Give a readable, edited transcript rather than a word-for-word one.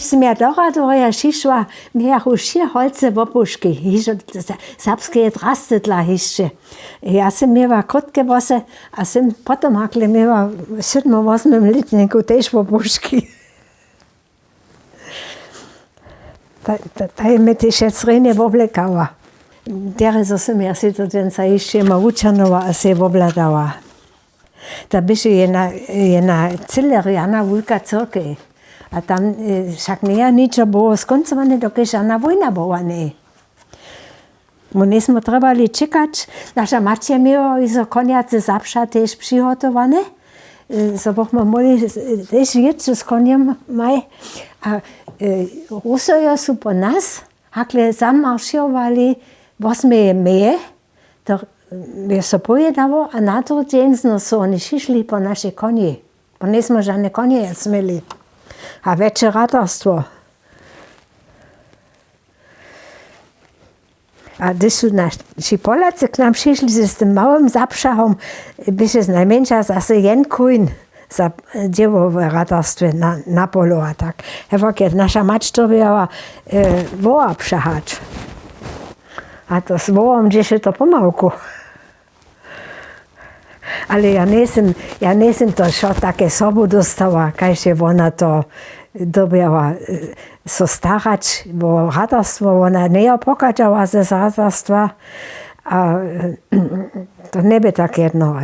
si mi doraduje šišva, mi ja hušie holce v opušky, sapské drastedla hišče. Ja sam mieva krotke vose, a sam potom hakle mieva 7-8 letniku tež v opušky. Taj me tež srednje oblekava. Dere sam ja situacija išće ma učanova, a se obladava. Da biše jedna celerijana vulka crke. A tam však nije ničo bilo skoncovane, dok je žena vojna bila ne. My nismo trebali čekać. Nasza matka miała izo koniace zapša tež přihotovane. So bohmo mohli tež jít s koniem maj. A Rusojo su po nas hakle zamaršovali 8. meje. Je so pojedalo, a na to dzień so oni šišli po naše konje. Bo nismo žane konje smeli. A veće radarstvo. A gdy su naši Polacy k nam přišli z tym małym zapšahom, byše najmenša zase jen kujn za dziewowé radarstwie na polu a tak. Evo, keď naša mać to była voa přehać. A to s voom gdzieś to pomalku. Ale ja nisem to šo také sobu dostala, kajže ona to dobila so starać, bo radarstvo ona nie pokazała ze radarstwa, a to nie by tak jedno.